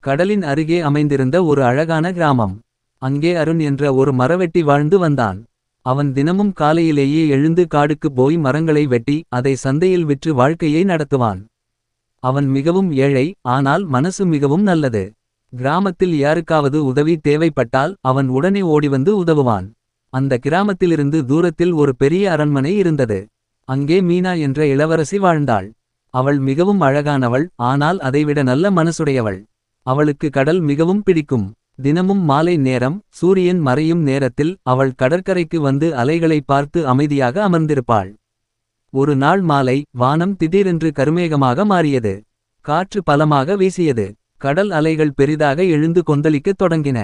கடலின் அருகே அமைந்திருந்த ஒரு அழகான கிராமம். அங்கே அருண் என்ற ஒரு மரவெட்டி வாழ்ந்து வந்தான். அவன் தினமும் காலையிலேயே எழுந்து காடுக்கு போய் மரங்களை வெட்டி அதை சந்தையில் விற்று வாழ்க்கையை நடத்துவான். அவன் மிகவும் ஏழை, ஆனால் மனசு மிகவும் நல்லது. கிராமத்தில் யாருக்காவது உதவி தேவைப்பட்டால் அவன் உடனே ஓடிவந்து உதவுவான். அந்த கிராமத்திலிருந்து தூரத்தில் ஒரு பெரிய அரண்மனை இருந்தது. அங்கே மீனா என்ற இளவரசி வாழ்ந்தாள். அவள் மிகவும் அழகானவள், ஆனால் அதைவிட நல்ல மனசுடையவள். அவளுக்கு கடல் மிகவும் பிடிக்கும். தினமும் மாலை நேரம் சூரியன் மறையும் நேரத்தில் அவள் கடற்கரைக்கு வந்து அலைகளை பார்த்து அமைதியாக அமர்ந்திருப்பாள். ஒரு நாள் மாலை வானம் திடீரென்று கருமேகமாக மாறியது. காற்று பலமாக வீசியது. கடல் அலைகள் பெரிதாக எழுந்து கொந்தளிக்கத் தொடங்கின.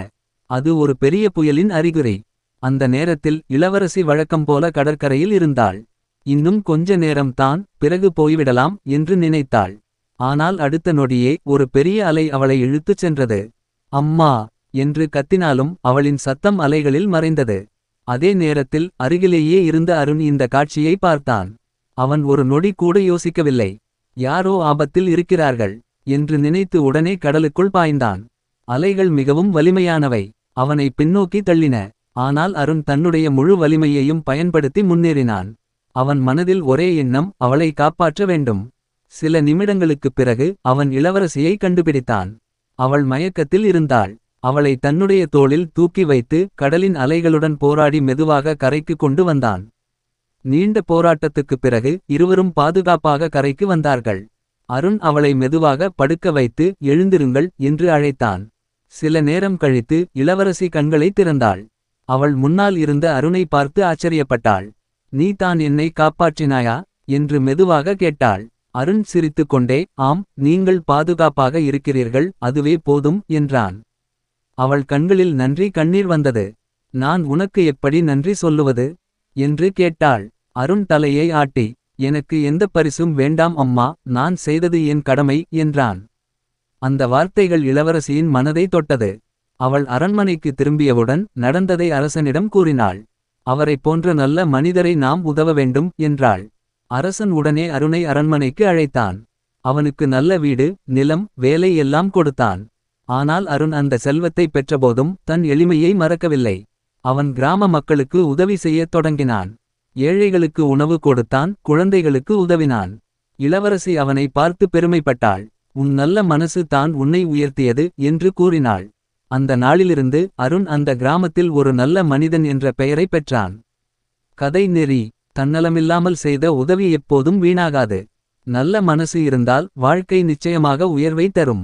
அது ஒரு பெரிய புயலின் அறிகுறி. அந்த நேரத்தில் இளவரசி வழக்கம் போல கடற்கரையில் இருந்தாள். இன்னும் கொஞ்ச நேரம் தான், பிறகு போய்விடலாம் என்று நினைத்தாள். ஆனால் அடுத்த நொடியே ஒரு பெரிய அலை அவளை இழுத்துச் சென்றது. அம்மா என்று கத்தினாலும் அவளின் சத்தம் அலைகளில் மறைந்தது. அதே நேரத்தில் அருகிலேயே இருந்த அருண் இந்த காட்சியை பார்த்தான். அவன் ஒரு நொடி கூட யோசிக்கவில்லை. யாரோ ஆபத்தில் இருக்கிறார்கள் என்று நினைத்து உடனே கடலுக்குள் பாய்ந்தான். அலைகள் மிகவும் வலிமையானவை. அவனை பின்னோக்கி தள்ளின. ஆனால் அருண் தன்னுடைய முழு வலிமையையும் பயன்படுத்தி முன்னேறினான். அவன் மனதில் ஒரே எண்ணம், அவளை காப்பாற்ற வேண்டும். சில நிமிடங்களுக்குப் பிறகு அவன் இளவரசியை கண்டுபிடித்தான். அவள் மயக்கத்தில் இருந்தாள். அவளை தன்னுடைய தோளில் தூக்கி வைத்து கடலின் அலைகளுடன் போராடி மெதுவாக கரைக்கு கொண்டு வந்தான். நீண்ட போராட்டத்துக்குப் பிறகு இருவரும் பாதுகாப்பாக கரைக்கு வந்தார்கள். அருண் அவளை மெதுவாக படுக்க வைத்து எழுந்திருங்கள் என்று அழைத்தான். சில நேரம் கழித்து இளவரசி கண்களை திறந்தாள். அவள் முன்னால் இருந்த அருணை பார்த்து ஆச்சரியப்பட்டாள். நீ தான் என்னை காப்பாற்றினாயா என்று மெதுவாக கேட்டாள். அருண் சிரித்துக் கொண்டே, ஆம், நீங்கள் பாதுகாப்பாக இருக்கிறீர்கள், அதுவே போதும் என்றான். அவள் கண்களில் நன்றி கண்ணீர் வந்தது. நான் உனக்கு எப்படி நன்றி சொல்லுவது என்று கேட்டாள். அருண் தலையை ஆட்டி, எனக்கு எந்த பரிசும் வேண்டாம் அம்மா, நான் செய்தது என் கடமை என்றான். அந்த வார்த்தைகள் இளவரசியின் மனதை தொட்டது. அவள் அரண்மனைக்கு திரும்பியவுடன் நடந்ததை அரசனிடம் கூறினாள். அவரைப் போன்ற நல்ல மனிதரை நாம் உதவ வேண்டும் என்றாள். அரசன் உடனே அருணை அரண்மனைக்கு அழைத்தான். அவனுக்கு நல்ல வீடு, நிலம், வேலை எல்லாம் கொடுத்தான். ஆனால் அருண் அந்த செல்வத்தை பெற்றபோதும் தன் எளிமையை மறக்கவில்லை. அவன் கிராம மக்களுக்கு உதவி செய்யத் தொடங்கினான். ஏழைகளுக்கு உணவு கொடுத்தான், குழந்தைகளுக்கு உதவினான். இளவரசி அவனை பார்த்து பெருமைப்பட்டாள். உன் நல்ல மனசு தான் உன்னை உயர்த்தியது என்று கூறினாள். அந்த நாளிலிருந்து அருண் அந்த கிராமத்தில் ஒரு நல்ல மனிதன் என்ற பெயரை பெற்றான். கதை நெறி: தன்னலமில்லாமல் செய்த உதவி எப்போதும் வீணாகாது. நல்ல மனசு இருந்தால் வாழ்க்கை நிச்சயமாக உயர்வை தரும்.